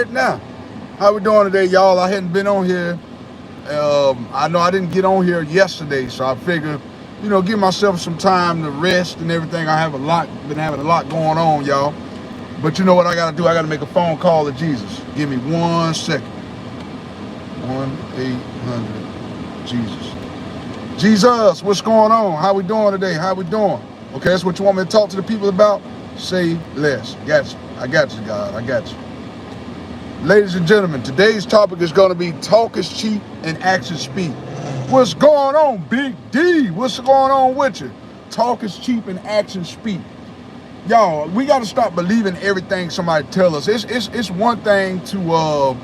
scared now. How we doing today, y'all? I hadn't been on here. I know I didn't get on here yesterday, so I figured, give myself some time to rest and everything. Been having a lot going on, y'all. But you know what I gotta do? I gotta make a phone call to Jesus. Give me 1 second. 1-800 Jesus. Jesus, what's going on? How we doing today? How we doing? Okay, that's what you want me to talk to the people about? Say less. Got you. I got you, God. I got you. Ladies and gentlemen, today's topic is going to be talk is cheap and action speak. What's going on, Big D? What's going on with you? Talk is cheap and action speak. Y'all, we got to stop believing everything somebody tell us. It's one thing to,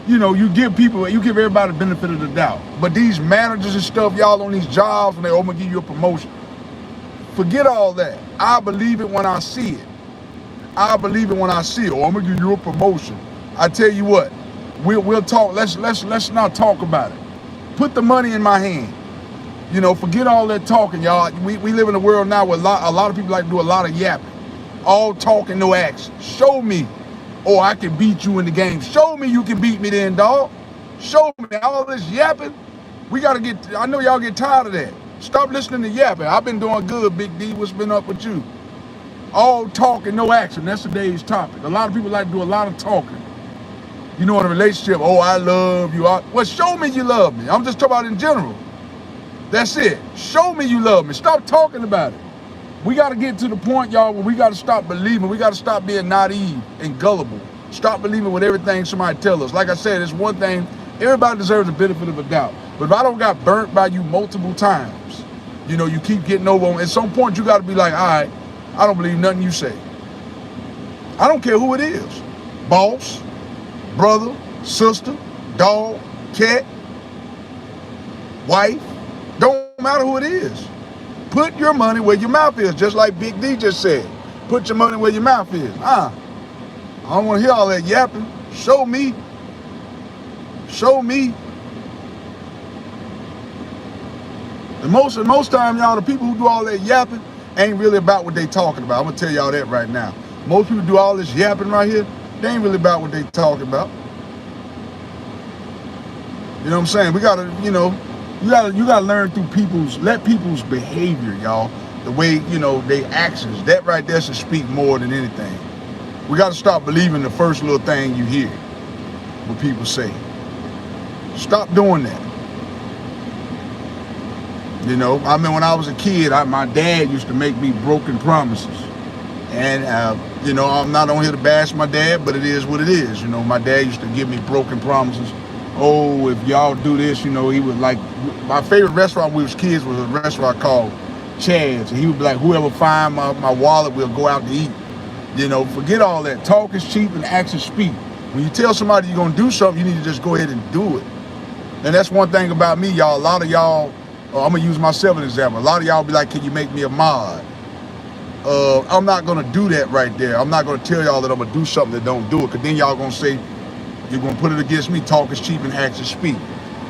you give everybody the benefit of the doubt. But these managers and stuff, y'all on these jobs, when they're going to give you a promotion, forget all that. I believe it when I see it. I believe it when I see it. Oh, I'm going to give you a promotion. I tell you what, we'll talk. Let's not talk about it. Put the money in my hand. Forget all that talking, y'all. We live in a world now where a lot of people like to do a lot of yapping. All talking, no action. Show me, or I can beat you in the game. Show me you can beat me then, dog. Show me all this yapping. I know y'all get tired of that. Stop listening to yapping. I've been doing good, Big D. What's been up with you? All talking, no action. That's today's topic. A lot of people like to do a lot of talking. In a relationship, oh, I love you. Well, show me you love me. I'm just talking about in general. That's it. Show me you love me. Stop talking about it. We got to get to the point, y'all, where we got to stop believing. We got to stop being naive and gullible. Stop believing with everything somebody tells us. Like I said, it's one thing. Everybody deserves the benefit of a doubt. But if I don't got burnt by you multiple times, you keep getting over on. At some point, you got to be like, all right, I don't believe nothing you say. I don't care who it is. Boss, brother, sister, dog, cat, wife, don't matter who it is. Put your money where your mouth is, just like Big D just said. Put your money where your mouth is. I don't want to hear all that yapping. Show me. Show me. And most time, y'all, the people who do all that yapping ain't really about what they talking about. I'm going to tell y'all that right now. Most people do all this yapping right here. They ain't really about what they talking about. You know what I'm saying? We gotta, you gotta learn through let people's behavior, y'all. The way, they actions. That right there should speak more than anything. We gotta stop believing the first little thing you hear, what people say. Stop doing that. When I was a kid, my dad used to make me broken promises. And, I'm not on here to bash my dad, but it is what it is. My dad used to give me broken promises. Oh, if y'all do this, he would like, my favorite restaurant when we was kids was a restaurant called Chad's. And he would be like, whoever find my wallet, we'll go out to eat. Forget all that. Talk is cheap and action speak. When you tell somebody you're going to do something, you need to just go ahead and do it. And that's one thing about me, y'all. A lot of y'all, I'm going to use myself as an example. A lot of y'all be like, can you make me a mod? I'm not going to do that right there. I'm not going to tell y'all that I'm going to do something that don't do it, because then y'all going to say, you're going to put it against me. Talk is cheap and action speak.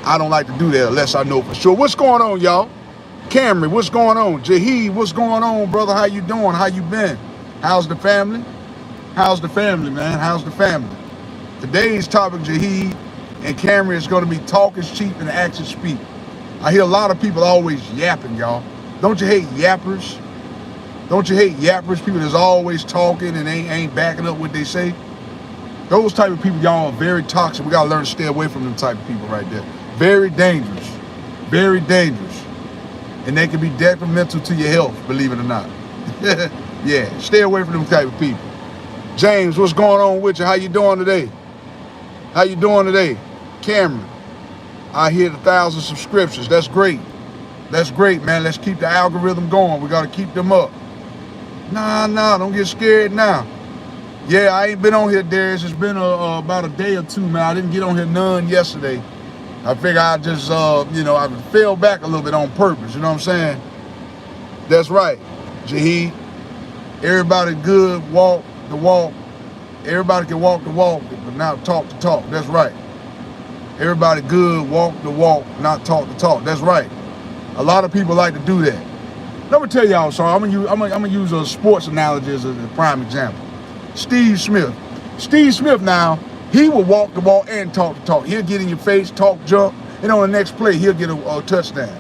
I don't like to do that unless I know for sure. What's going on, y'all? Camry, what's going on? Jaheed, what's going on, brother? How you doing? How you been? How's the family? How's the family, man? How's the family? Today's topic, Jaheed and Camry, is going to be talk is cheap and action speak. I hear a lot of people always yapping, y'all. Don't you hate yappers? Don't you hate yappers? People that's always talking and ain't backing up what they say. Those type of people, y'all, are very toxic. We got to learn to stay away from them type of people right there. Very dangerous. Very dangerous. And they can be detrimental to your health, believe it or not. Yeah, stay away from them type of people. James, what's going on with you? How you doing today? How you doing today? Cameron, I hit 1,000 subscriptions. That's great. That's great, man. Let's keep the algorithm going. We got to keep them up. Nah, don't get scared now. Yeah, I ain't been on here, Darius. It's been about a day or two, man. I didn't get on here none yesterday. I figured I'd just, I fell back a little bit on purpose. You know what I'm saying? That's right, Jaheed. Everybody good, walk the walk. Everybody can walk the walk, but not talk the talk. That's right. Everybody good, walk the walk, not talk the talk. That's right. A lot of people like to do that. Let me tell y'all, so I'm gonna use a sports analogy as a prime example. Steve Smith. Steve Smith now, He will walk the ball and talk the talk. He'll get in your face, talk junk, and on the next play, he'll get a touchdown.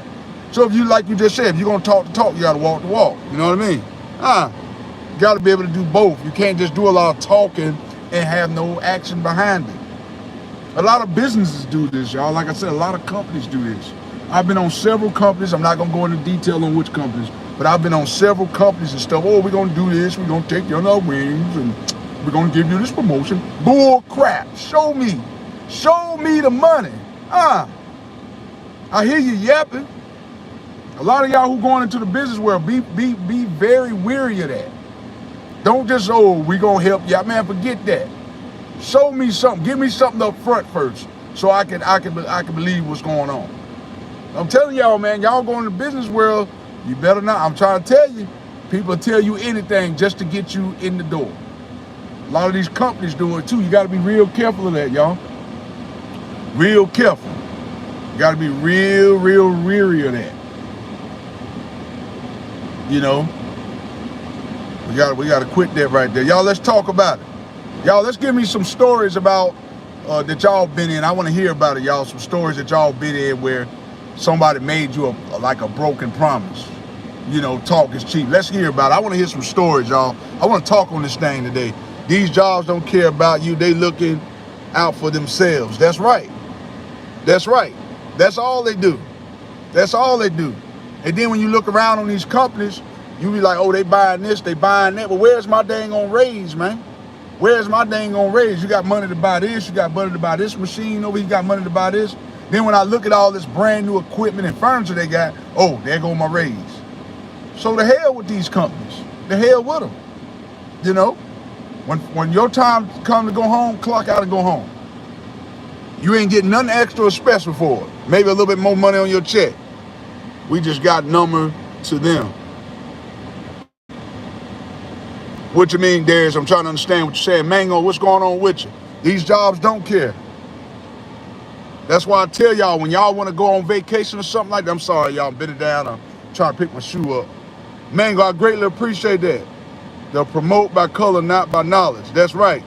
So if you, like you just said, if you're going to talk the talk, you got to walk the walk. You know what I mean? You got to be able to do both. You can't just do a lot of talking and have no action behind it. A lot of businesses do this, y'all. Like I said, a lot of companies do this. I've been on several companies. I'm not going to go into detail on which companies, but I've been on several companies and stuff. Oh, we're going to do this. We're going to take you on our wings and we're going to give you this promotion. Bull crap. Show me. Show me the money. I hear you yapping. A lot of y'all who going into the business world, be very weary of that. Don't just, oh, we going to help you. Man, forget that. Show me something. Give me something up front first so I can believe what's going on. I'm telling y'all, man, y'all going in the business world, you better not. I'm trying to tell you, people tell you anything just to get you in the door. A lot of these companies do it too. You got to be real careful of that, y'all. Real careful. You got to be real weary of that. You know, we got to quit that right there. Y'all, let's talk about it. Y'all, let's give me some stories about that y'all been in. I want to hear about it, y'all. Some stories that y'all been in where somebody made you like a broken promise. You know, talk is cheap. Let's hear about it. I want to hear some stories, y'all. I want to talk on this thing today. These jobs don't care about you. They looking out for themselves. That's right. That's right. That's all they do. That's all they do. And then when you look around on these companies, you be like, oh, they buying this, they buying that. But where's my dang on raise, man? Where's my dang on raise? You got money to buy this, you got money to buy this machine over, you got money to buy this. Then when I look at all this brand new equipment and furniture they got, oh, there go my raise. So the hell with these companies. The hell with them. You know, when your time comes to go home, clock out and go home. You ain't getting nothing extra or special for it. Maybe a little bit more money on your check. We just got number to them. What you mean, Darius? I'm trying to understand what you're saying. Mango, what's going on with you? These jobs don't care. That's why I tell y'all, when y'all want to go on vacation or something like that, I'm sorry, y'all, I'm bending down. I'm trying to pick my shoe up. Mango, I greatly appreciate that. They'll promote by color, not by knowledge. That's right.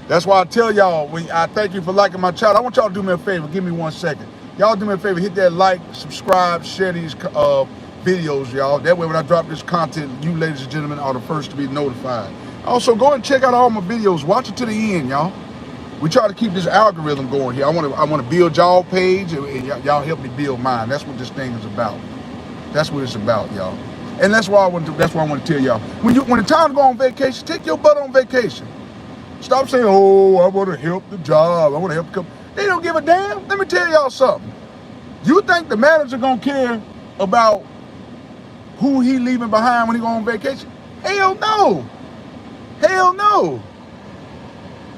That's why I tell y'all, when I thank you for liking my channel. I want y'all to do me a favor. Give me 1 second. Y'all do me a favor. Hit that like, subscribe, share these videos, y'all. That way when I drop this content, you ladies and gentlemen are the first to be notified. Also, go and check out all my videos. Watch it to the end, y'all. We try to keep this algorithm going here. I want to build y'all page, and y'all help me build mine. That's what this thing is about. That's what it's about, y'all. And that's why I want to tell y'all. When the time to go on vacation, take your butt on vacation. Stop saying, oh, I want to help the job. I want to help the company. They don't give a damn. Let me tell y'all something. You think the manager gonna care about who he leaving behind when he go on vacation? Hell no. Hell no.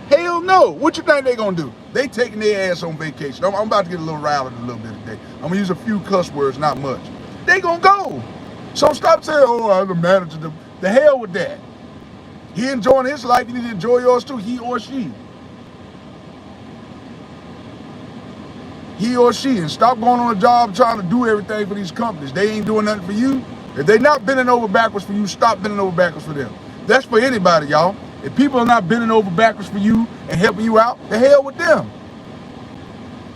Hell no. What you think they gonna do? They taking their ass on vacation. I'm about to get a little riled a little bit today. I'm gonna use a few cuss words, not much. They gonna go. So stop saying, oh, I'm the manager. The hell with that. He enjoying his life, you need to enjoy yours too, he or she. He or she, and stop going on a job trying to do everything for these companies. They ain't doing nothing for you. If they not bending over backwards for you, stop bending over backwards for them. That's for anybody, y'all. If people are not bending over backwards for you and helping you out, the hell with them.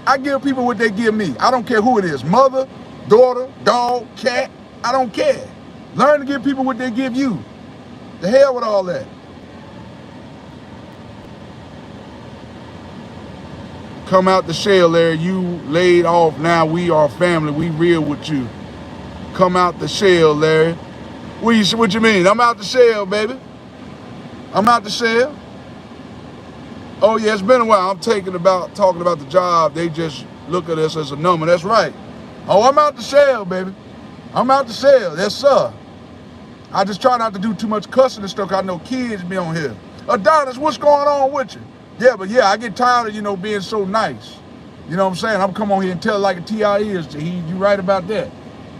I give people what they give me. I don't care who it is. Mother, daughter, dog, cat, I don't care. Learn to give people what they give you. The hell with all that. Come out the shell, Larry. You laid off. Now we are family. We real with you. Come out the shell, Larry. What you mean? I'm out the shell, baby. I'm out the shell. Oh yeah, it's been a while. I'm talking about the job. They just look at us as a number. That's right. Oh, I'm out the shell, baby. I'm out the shell. Yes, sir. I just try not to do too much cussing and stuff. I know kids be on here. Adonis, what's going on with you? Yeah, but yeah, I get tired of, being so nice. You know what I'm saying? I'm come on here and tell it like a T.I. is. You right about that.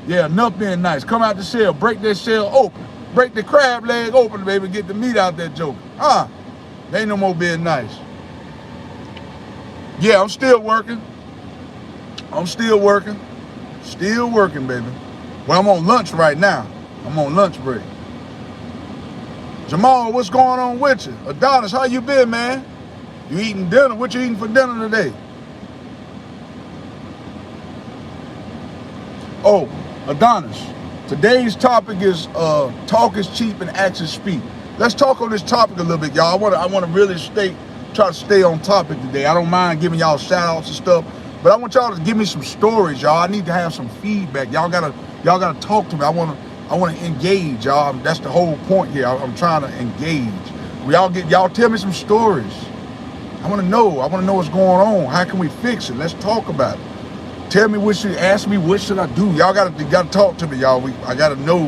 Yeah, enough being nice. Come out the shell. Break that shell open. Break the crab leg open, baby. Get the meat out that joker. There ain't no more being nice. Yeah, I'm still working. I'm still working. Still working, baby. Well, I'm on lunch right now. I'm on lunch break. Jamal, what's going on with you? Adonis, how you been, man? You eating dinner? What you eating for dinner today? Oh, Adonis. Today's topic is talk is cheap and actions speak. Let's talk on this topic a little bit, y'all. I want to really try to stay on topic today. I don't mind giving y'all shout outs and stuff, but I want y'all to give me some stories, y'all. I need to have some feedback. Y'all gotta talk to me. I want to engage, y'all. That's the whole point here. I'm trying to engage. Y'all tell me some stories. I want to know what's going on. How can we fix it? Let's talk about it. Tell me ask me what should I do. Y'all gotta talk to me, y'all. I gotta know,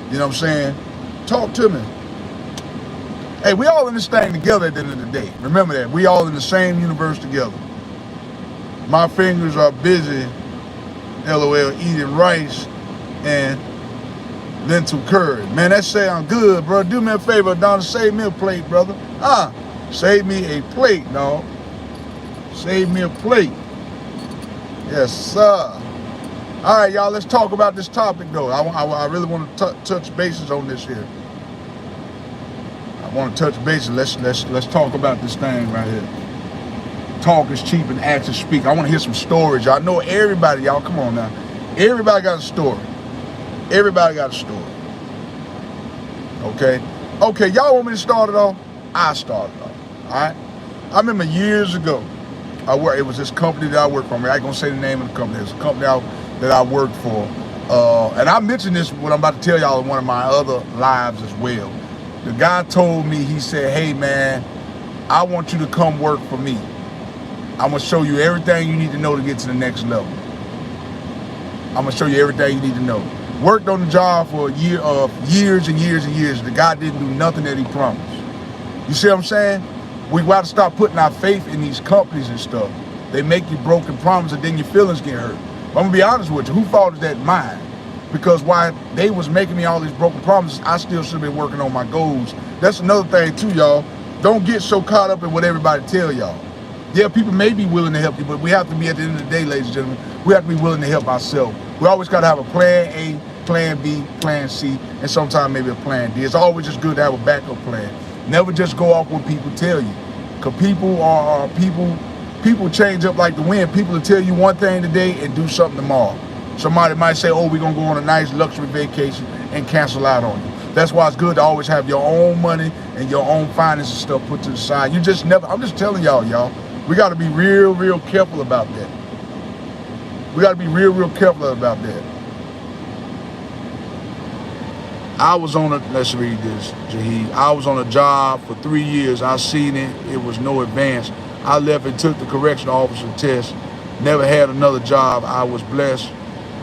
you know what I'm saying? Talk to me. Hey, we all in this thing together at the end of the day. Remember that. We all in the same universe together. My fingers are busy, LOL, eating rice and lentil curry. Man, that sounds good, bro. Do me a favor, Adonis, save me a plate, brother. Save me a plate, dog. Save me a plate. Yes, sir. All right, y'all, let's talk about this topic, though. I really want to touch bases on this here. I want to touch bases. Let's talk about this thing right here. Talk is cheap and actions speak. I want to hear some stories. I know everybody, y'all, come on now. Everybody got a story. Everybody got a story. Okay, y'all want me to start it off? I started off, all right? I remember years ago, it was this company that I worked for. I ain't gonna say the name of the company. It's a company that I worked for. And I mentioned this, what I'm about to tell y'all, in one of my other lives as well. The guy told me, he said, hey man, I want you to come work for me. I'm gonna show you everything you need to know to get to the next level. I'm gonna show you everything you need to know. Worked on the job for years and years and years. The guy didn't do nothing that he promised. You see what I'm saying? We got to stop putting our faith in these companies and stuff. They make you broken promises and then your feelings get hurt. But I'm gonna be honest with you, who fault is that? Mine. Because while they was making me all these broken promises, I still should have been working on my goals. That's another thing too, y'all. Don't get so caught up in what everybody tell y'all. Yeah, people may be willing to help you, but we have to be, at the end of the day, ladies and gentlemen, we have to be willing to help ourselves. We always got to have a plan A, plan B, plan C, and sometimes maybe a plan D. It's always just good to have a backup plan. Never just go off what people tell you. Because people change up like the wind. People will tell you one thing today and do something tomorrow. Somebody might say, oh, we're going to go on a nice luxury vacation and cancel out on you. That's why it's good to always have your own money and your own finances stuff put to the side. You just never, I'm just telling y'all, we got to be real careful about that. We got to be real careful about that. I was on let's read this, Jaheed. I was on a job for 3 years. I seen it. It was no advance. I left and took the correction officer test. Never had another job. I was blessed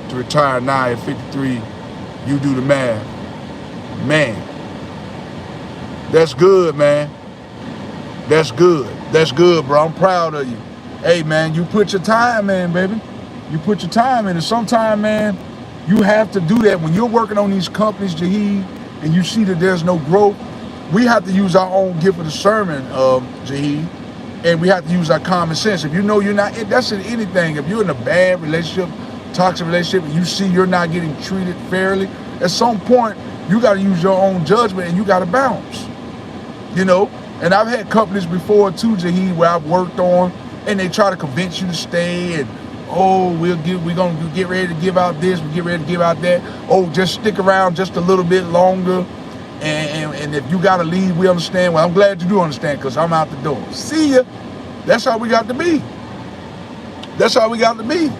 to retire now at 53. You do the math. Man, that's good, man. That's good. That's good, bro. I'm proud of you. Hey, man, you put your time in, baby. You put your time in. And sometimes, man, you have to do that. When you're working on these companies, Jaheed, and you see that there's no growth, we have to use our own gift of discernment, Jaheed, and we have to use our common sense. If you know you're not, that's in anything. If you're in a bad relationship, toxic relationship, and you see you're not getting treated fairly, at some point, you got to use your own judgment and you got to bounce, you know? And I've had companies before too, Jaheed, where I've worked on, and they try to convince you to stay, and oh, we're gonna get ready to give out this, we get ready to give out that. Oh, just stick around just a little bit longer, and if you gotta leave, we understand. Well, I'm glad you do understand, because I'm out the door. See ya. That's how we got to be. That's how we got to be.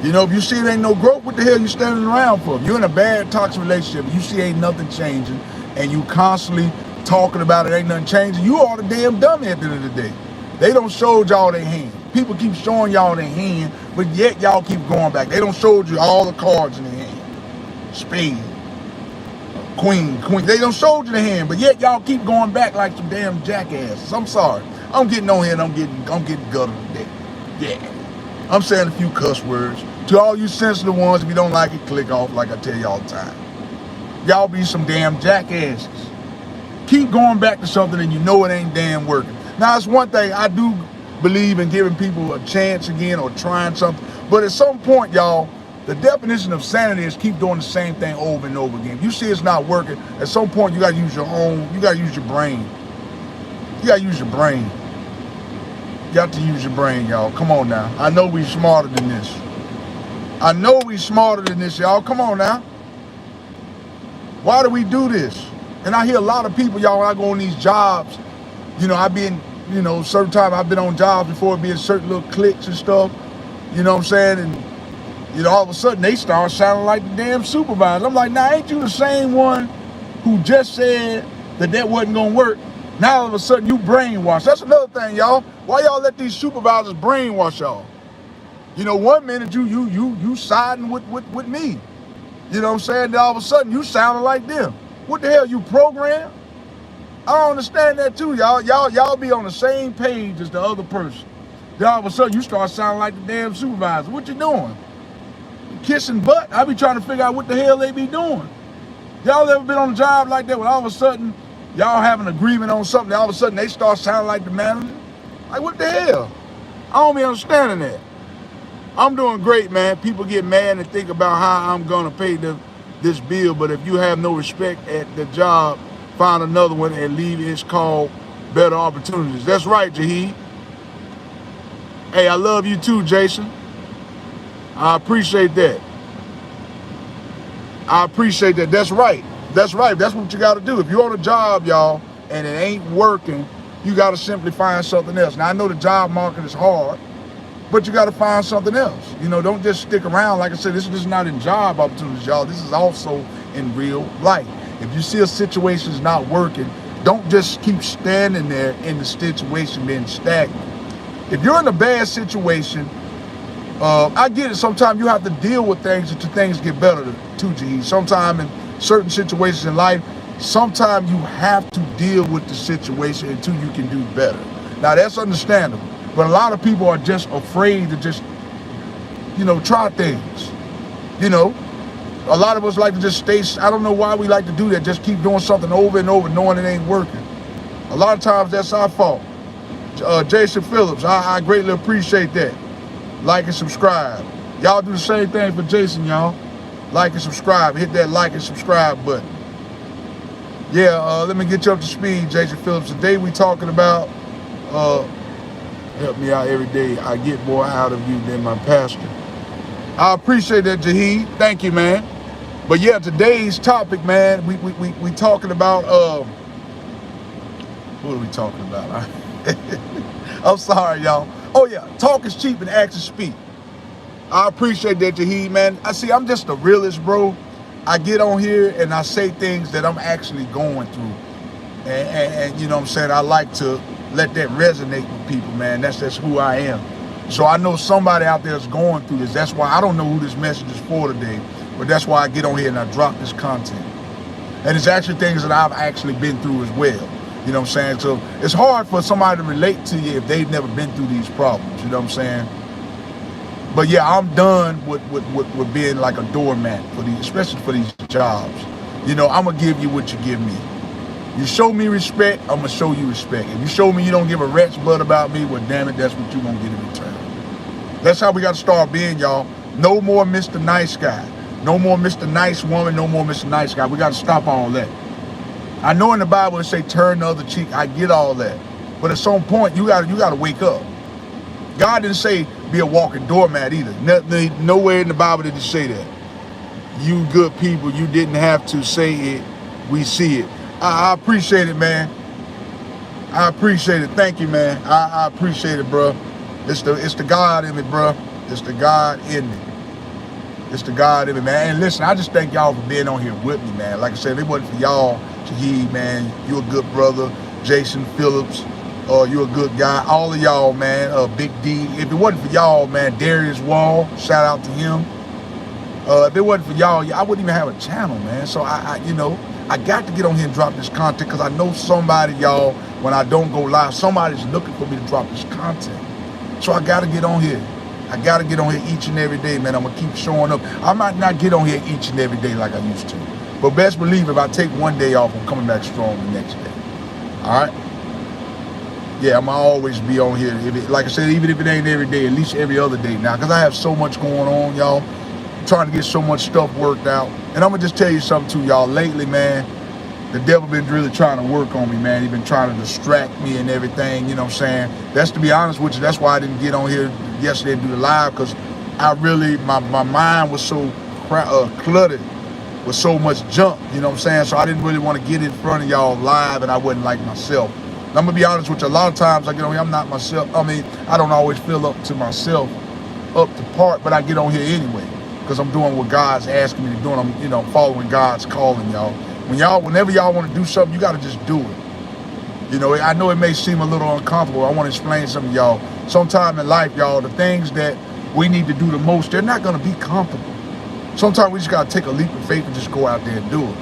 You know, if you see it ain't no growth, what the hell you standing around for? If you're in a bad, toxic relationship, you see ain't nothing changing, and you constantly talking about it, ain't nothing changing, you are the damn dummy at the end of the day. They don't show y'all their hand. People keep showing y'all their hand, but yet y'all keep going back. They don't show you all the cards in their hand. Spade, queen. They don't show you the hand, but yet y'all keep going back like some damn jackasses. I'm sorry. I'm getting on here and I'm getting gutted today. Yeah. I'm saying a few cuss words. To all you sensitive ones, if you don't like it, click off like I tell you all the time. Y'all be some damn jackasses. Keep going back to something and you know it ain't damn working. Now, it's one thing, I do believe in giving people a chance again or trying something, but at some point, y'all, the definition of sanity is keep doing the same thing over and over again. If you see it's not working, at some point you gotta use your brain. You gotta use your brain. Got to use your brain, y'all. Come on now. I know we smarter than this. I know we smarter than this, y'all. Come on now. Why do we do this? And I hear a lot of people, y'all, when I go on these jobs, you know, I've been, you know, certain time I've been on jobs before, being certain little cliques and stuff, you know what I'm saying? And, you know, all of a sudden they start sounding like the damn supervisor. I'm like, nah, ain't you the same one who just said that wasn't gonna work? Now all of a sudden you brainwash. That's another thing, y'all. Why y'all let these supervisors brainwash y'all? You know, one minute you siding with me. You know what I'm saying? Then all of a sudden you sounding like them. What the hell, you programmed? I don't understand that too, y'all. Y'all be on the same page as the other person. Then all of a sudden you start sounding like the damn supervisor. What you doing? Kissing butt? I be trying to figure out what the hell they be doing. Y'all ever been on a job like that where all of a sudden y'all have an agreement on something, all of a sudden they start sounding like the manager? Like, what the hell? I don't be understanding that. I'm doing great, man. People get mad and think about how I'm gonna pay this bill, but if you have no respect at the job, find another one and leave. It's called better opportunities. That's right, Jaheed. Hey, I love you too, Jason. I appreciate that. I appreciate that. That's right. That's right. That's what you got to do. If you're on a job, y'all, and it ain't working, you got to simply find something else. Now, I know the job market is hard, but you got to find something else. You know, don't just stick around. Like I said, this is not in job opportunities, y'all. This is also in real life. If you see a situation is not working, don't just keep standing there in the situation being stagnant. If you're in a bad situation, I get it. Sometimes you have to deal with things until things get better too, G. Sometimes in certain situations in life, sometimes you have to deal with the situation until you can do better. Now, that's understandable. But a lot of people are just afraid to just, you know, try things. You know, a lot of us like to just stay. I don't know why we like to do that. Just keep doing something over and over, knowing it ain't working. A lot of times that's our fault. Jason Phillips, I greatly appreciate that. Like and subscribe. Y'all do the same thing for Jason, y'all. Like and subscribe. Hit that like and subscribe button. Yeah, let me get you up to speed, Jason Phillips. Today we talking about help me out every day. I get more out of you than my pastor. I appreciate that, Jaheed. Thank you, man. But yeah, today's topic, man, we talking about what are we talking about? I'm sorry, y'all. Oh yeah, talk is cheap and actions speak. I appreciate that, Jaheed, man. I'm just a realist, bro. I get on here and I say things that I'm actually going through. And you know what I'm saying? I like to let that resonate with people, man. That's who I am. So I know somebody out there is going through this. That's why I don't know who this message is for today, but that's why I get on here and I drop this content. And it's actually things that I've actually been through as well. You know what I'm saying? So it's hard for somebody to relate to you if they've never been through these problems. You know what I'm saying? But yeah, I'm done with being like a doormat for these, especially for these jobs. You know, I'm gonna give you what you give me. You show me respect, I'm gonna show you respect. If you show me you don't give a rat's butt about me, well, damn it, that's what you're gonna get in return. That's how we gotta start being, y'all. No more Mr. Nice Guy. No more Mr. Nice Woman. No more Mr. Nice Guy. We gotta stop all that. I know in the Bible it say turn the other cheek. I get all that. But at some point, you gotta wake up. God didn't say be a walking doormat either. Nowhere in the Bible did he say that. You good people, you didn't have to say it. We see it. I appreciate it, man. I appreciate it. Thank you, man. I appreciate it, bro. It's the God in me, bro. It's the God in me. It's the God in me, man. And listen, I just thank y'all for being on here with me, man. Like I said, if it wasn't for y'all, Jaheed, man, you're a good brother. Jason Phillips, you're a good guy. All of y'all, man. Big D. If it wasn't for y'all, man, Darius Wall, shout out to him. If it wasn't for y'all, I wouldn't even have a channel, man. So I got to get on here and drop this content because I know somebody, y'all, when I don't go live, somebody's looking for me to drop this content. So I got to get on here. I got to get on here each and every day, man. I'm going to keep showing up. I might not get on here each and every day like I used to. But best believe if I take one day off, I'm coming back strong the next day. All right? Yeah, I'm going to always be on here. Like I said, even if it ain't every day, at least every other day now. Because I have so much going on, y'all. I'm trying to get so much stuff worked out. And I'm going to just tell you something too, y'all. Lately, man, the devil been really trying to work on me, man. He been trying to distract me and everything, you know what I'm saying? That's, to be honest with you, that's why I didn't get on here yesterday and do the live, because I really, my mind was so cluttered with so much junk, you know what I'm saying? So I didn't really want to get in front of y'all live, and I wasn't like myself. And I'm gonna be honest with you, a lot of times I get on here, I'm not myself. I mean, I don't always feel up to myself, up to part, but I get on here anyway, because I'm doing what God's asking me to do, and I'm, you know, following God's calling, y'all. Whenever y'all want to do something, you gotta just do it. You know, I know it may seem a little uncomfortable. I want to explain something to y'all. Sometime in life, y'all, the things that we need to do the most, they're not gonna be comfortable. Sometimes we just gotta take a leap of faith and just go out there and do it.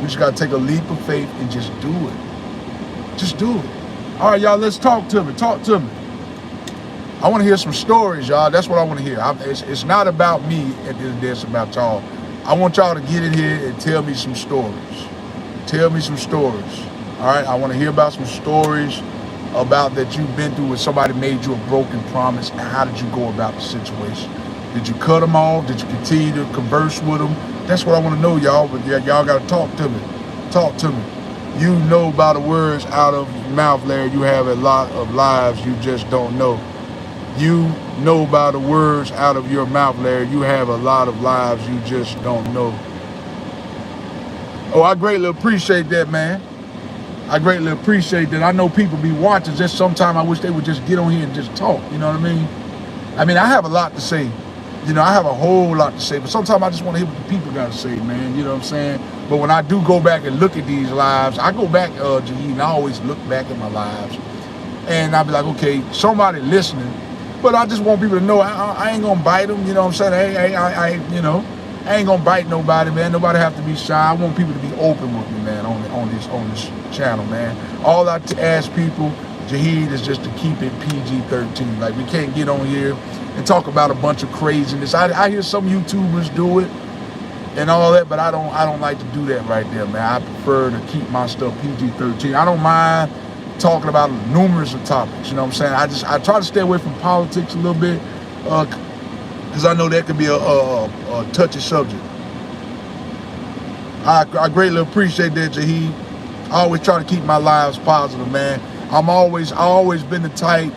We just gotta take a leap of faith and just do it. Just do it. All right, y'all, let's talk to me. Talk to me. I want to hear some stories, y'all. That's what I want to hear. It's not about me at the end of the day, it's about y'all. I want y'all to get in here and tell me some stories. Tell me some stories. All right, I want to hear about some stories about that you've been through when somebody made you a broken promise, and how did you go about the situation? Did you cut them off? Did you continue to converse with them? That's what I want to know, y'all. But y'all got to talk to me. Talk to me. You know by the words out of your mouth, Larry, you have a lot of lives you just don't know. You know by the words out of your mouth, Larry, you have a lot of lives you just don't know. Oh, I greatly appreciate that, man. I greatly appreciate that. I know people be watching. Just sometimes I wish they would just get on here and just talk. You know what I mean? I have a lot to say. You know, I have a whole lot to say, but sometimes I just want to hear what the people got to say, man. You know what I'm saying? But when I do go back and look at these lives, I go back, Jaheed, and I always look back at my lives. And I'll be like, okay, somebody listening. But I just want people to know I ain't going to bite them. You know what I'm saying? I ain't going to bite nobody, man. Nobody have to be shy. I want people to be open with me, man, on this channel, man. All I ask people, Jaheed, is just to keep it PG-13. Like, we can't get on here and talk about a bunch of craziness. I hear some YouTubers do it and all that, but I don't like to do that right there, man. I prefer to keep my stuff PG-13. I don't mind talking about numerous of topics, you know what I'm saying? I try to stay away from politics a little bit, because I know that could be a touchy subject. I greatly appreciate that, Jaheed. I always try to keep my lives positive, man. I've always been the type,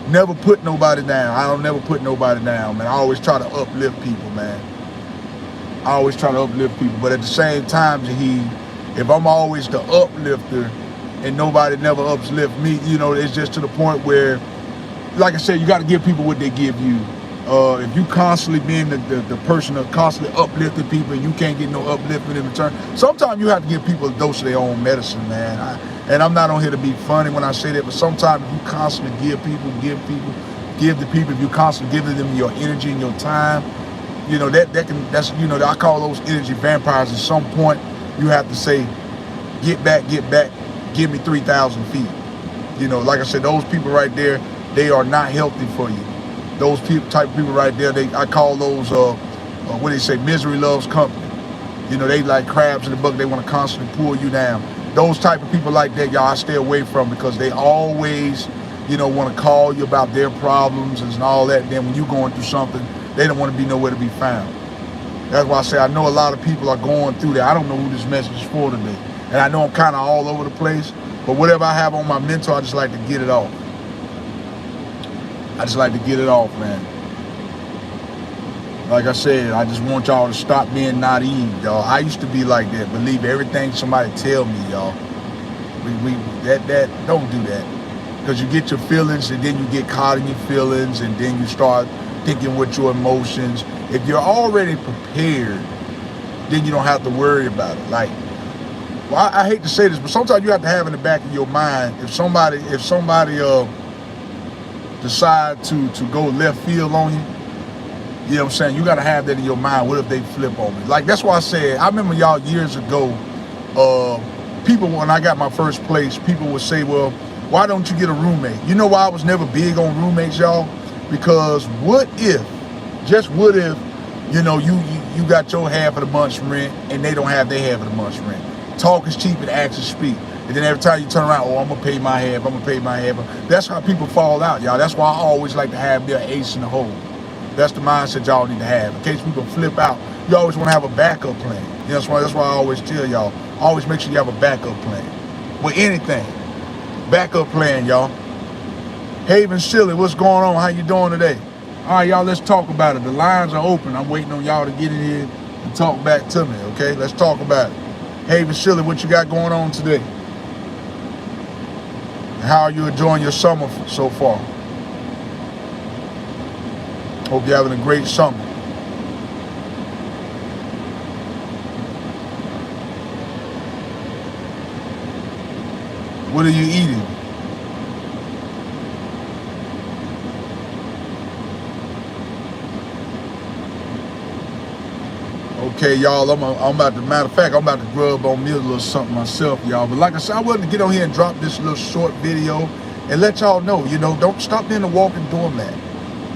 never put nobody down. I don't never put nobody down, man. I always try to uplift people, man. I always try to uplift people. But at the same time, Jaheed, if I'm always the uplifter and nobody never uplifts me, you know, it's just to the point where, like I said, you got to give people what they give you. If you constantly being the person that constantly uplifting people and you can't get no upliftment in return, sometimes you have to give people a dose of their own medicine, man. And I'm not on here to be funny when I say that, but sometimes if you constantly give the people, if you constantly give them your energy and your time, you know, that's, you know, I call those energy vampires. At some point, you have to say, get back, give me 3,000 feet. You know, like I said, those people right there, they are not healthy for you. Those type of people right there, I call those, what they say, misery loves company. You know, they like crabs in the bucket. They want to constantly pull you down. Those type of people like that, y'all, I stay away from, because they always, you know, want to call you about their problems and all that. Then when you're going through something, they don't want to be nowhere to be found. That's why I say I know a lot of people are going through that. I don't know who this message is for today. And I know I'm kind of all over the place, but whatever I have on my mental, I just like to get it off. I just like to get it off, man. Like I said, I just want y'all to stop being naive, y'all. I used to be like that, believe everything somebody tell me, y'all. Don't do that. Because you get your feelings, and then you get caught in your feelings, and then you start thinking with your emotions. If you're already prepared, then you don't have to worry about it. Like, well, I hate to say this, but sometimes you have to have in the back of your mind, if somebody decide to go left field on you, you know what I'm saying, you got to have that in your mind. What if they flip on me? Like, that's why I said, I remember y'all years ago, people, when I got my first place, people would say, well, why don't you get a roommate? You know why I was never big on roommates, y'all? Because what if, just what if, you know, you got your half of the month's rent and they don't have their half of the month's rent. Talk is cheap and actions speak. And then every time you turn around, oh, I'm going to pay my half, I'm going to pay my half. That's how people fall out, y'all. That's why I always like to have their ace in the hole. That's the mindset y'all need to have. In case people flip out, you always want to have a backup plan. That's why I always tell y'all, always make sure you have a backup plan. With anything, backup plan, y'all. Haven Silly, what's going on? How you doing today? All right, y'all, let's talk about it. The lines are open. I'm waiting on y'all to get in here and talk back to me, okay? Let's talk about it. Haven Silly, what you got going on today? How are you enjoying your summer so far? Hope you're having a great summer. What are you eating? Okay, y'all, I'm about to, matter of fact, I'm about to grub on me a little something myself, y'all. But like I said, I wanted to get on here and drop this little short video and let y'all know, don't stop being a walking doormat,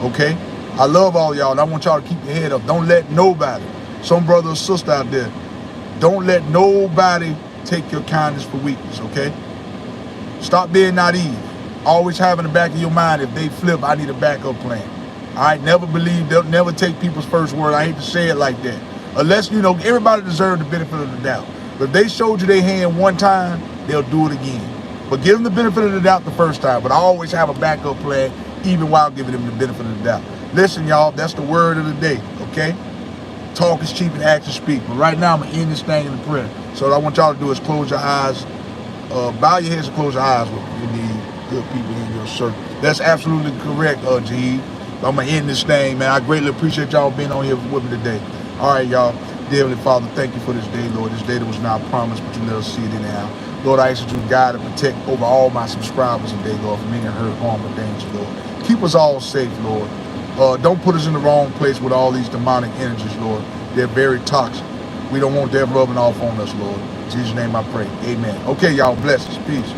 okay? I love all y'all, and I want y'all to keep your head up. Don't let nobody, some brother or sister out there, don't let nobody take your kindness for weakness, okay? Stop being naive. Always have in the back of your mind, if they flip, I need a backup plan. All right, never take people's first word. I hate to say it like that. Unless, everybody deserves the benefit of the doubt. But if they showed you their hand one time, they'll do it again. But give them the benefit of the doubt the first time. But I always have a backup plan, even while giving them the benefit of the doubt. Listen, y'all, that's the word of the day, okay? Talk is cheap and action speak. But right now, I'm going to end this thing in a prayer. So what I want y'all to do is close your eyes, bow your heads and close your eyes with you need good people in your circle. That's absolutely correct, G. I'm going to end this thing, man. I greatly appreciate y'all being on here with me today. All right, y'all. Dear Heavenly Father, thank you for this day, Lord. This day that was not promised, but you let us see it anyhow. Lord, I ask that you guide and protect over all my subscribers today, Lord, from any hurt, harm, or danger, Lord. Keep us all safe, Lord. Don't put us in the wrong place with all these demonic energies, Lord. They're very toxic. We don't want that rubbing off on us, Lord. In Jesus' name I pray. Amen. Okay, y'all. Blessings. Peace.